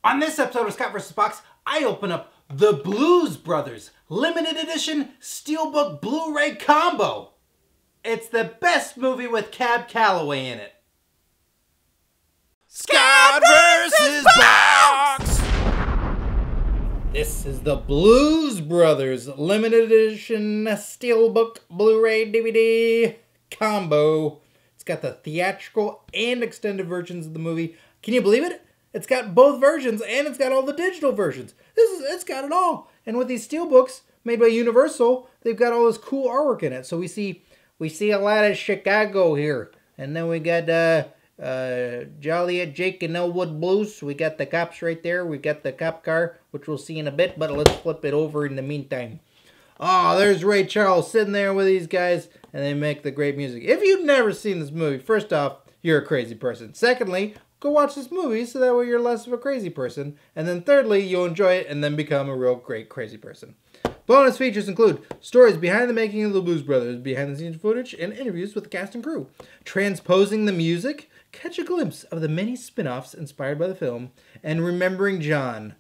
On this episode of Scott vs. Box, I open up the Blues Brothers limited edition Steelbook Blu-ray combo. It's the best movie with Cab Calloway in it. Scott vs. Box! This is the Blues Brothers limited edition Steelbook Blu-ray DVD combo. It's got the theatrical and extended versions of the movie. Can you believe it? It's got both versions, and it's got all the digital versions. It's got it all. And with these steelbooks made by Universal, they've got all this cool artwork in it. So we see a lot of Chicago here, and then we got Joliet, Jake, and Elwood Blues. We got the cops right there. We got the cop car, which we'll see in a bit. But let's flip it over in the meantime. Oh, there's Ray Charles sitting there with these guys, and they make the great music. If you've never seen this movie, first off, you're a crazy person. Secondly, go watch this movie so that way you're less of a crazy person. And then thirdly, you'll enjoy it and then become a real great crazy person. Bonus features include stories behind the making of the Blues Brothers, behind the scenes footage, and interviews with the cast and crew. Transposing the music, catch a glimpse of the many spin-offs inspired by the film, and remembering John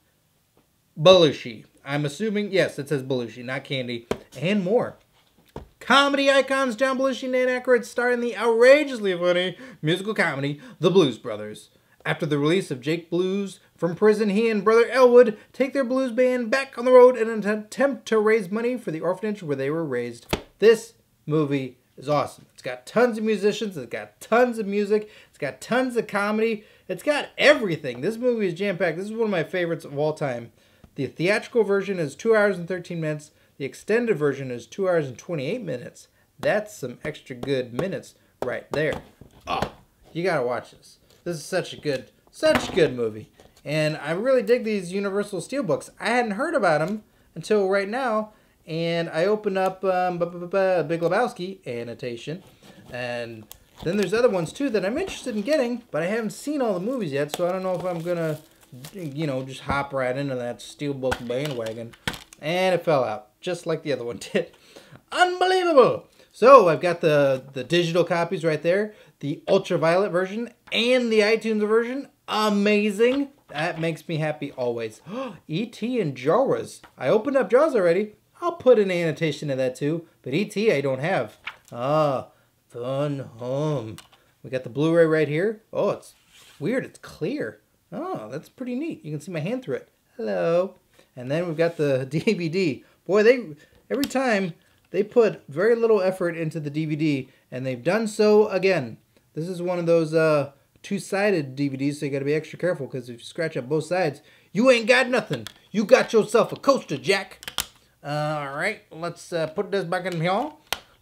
Belushi. I'm assuming, yes, it says Belushi, not Candy, and more. Comedy icons John Belushi and Dan Aykroyd star in the outrageously funny musical comedy, The Blues Brothers. After the release of Jake Blues from prison, he and brother Elwood take their blues band back on the road in an attempt to raise money for the orphanage where they were raised. This movie is awesome. It's got tons of musicians, it's got tons of music, it's got tons of comedy, it's got everything. This movie is jam-packed. This is one of my favorites of all time. The theatrical version is 2 hours and 13 minutes. The extended version is 2 hours and 28 minutes. That's some extra good minutes right there. Oh, you gotta watch this. This is such a good movie. And I really dig these Universal Steelbooks. I hadn't heard about them until right now. And I opened up Big Lebowski annotation. And then there's other ones too that I'm interested in getting, but I haven't seen all the movies yet, so I don't know if I'm gonna, just hop right into that Steelbook bandwagon. And it fell out, just like the other one did. Unbelievable! So I've got the digital copies right there, the ultraviolet version, and the iTunes version. Amazing! That makes me happy always. E.T. and Jaws. I opened up Jaws already. I'll put an annotation of that too, but E.T. I don't have. Ah, Fun Home. We got the Blu-ray right here. Oh, it's weird. It's clear. Oh, that's pretty neat. You can see my hand through it. Hello. And then we've got the DVD. Boy, every time they put very little effort into the DVD, and they've done so again. This is one of those two-sided DVDs, so you got to be extra careful, because if you scratch up both sides, you ain't got nothing. You got yourself a coaster, Jack. All right, let's put this back in here.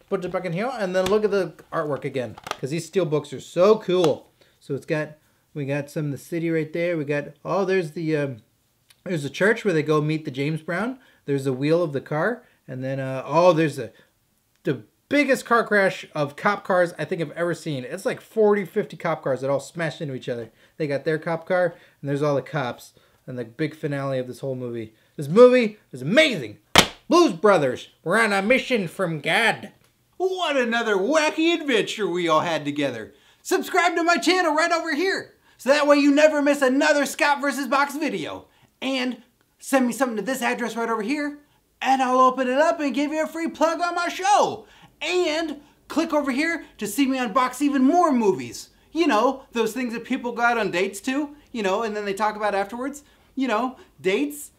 Put it back in here, and then look at the artwork again, because these steel books are so cool. So we got some of the city right there. We got, there's a church where they go meet the James Brown. There's a wheel of the car. And then, there's the biggest car crash of cop cars I think I've ever seen. It's like 40, 50 cop cars that all smashed into each other. They got their cop car, and there's all the cops. And the big finale of this whole movie. This movie is amazing. Blues Brothers, we're on a mission from God. What another wacky adventure we all had together. Subscribe to my channel right over here, so that way you never miss another Scott vs. Box video. And send me something to this address right over here, and I'll open it up and give you a free plug on my show. And click over here to see me unbox even more movies. You know, those things that people go out on dates to, and then they talk about afterwards. Dates.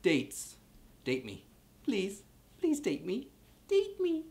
Dates. Date me. Please. Please date me. Date me.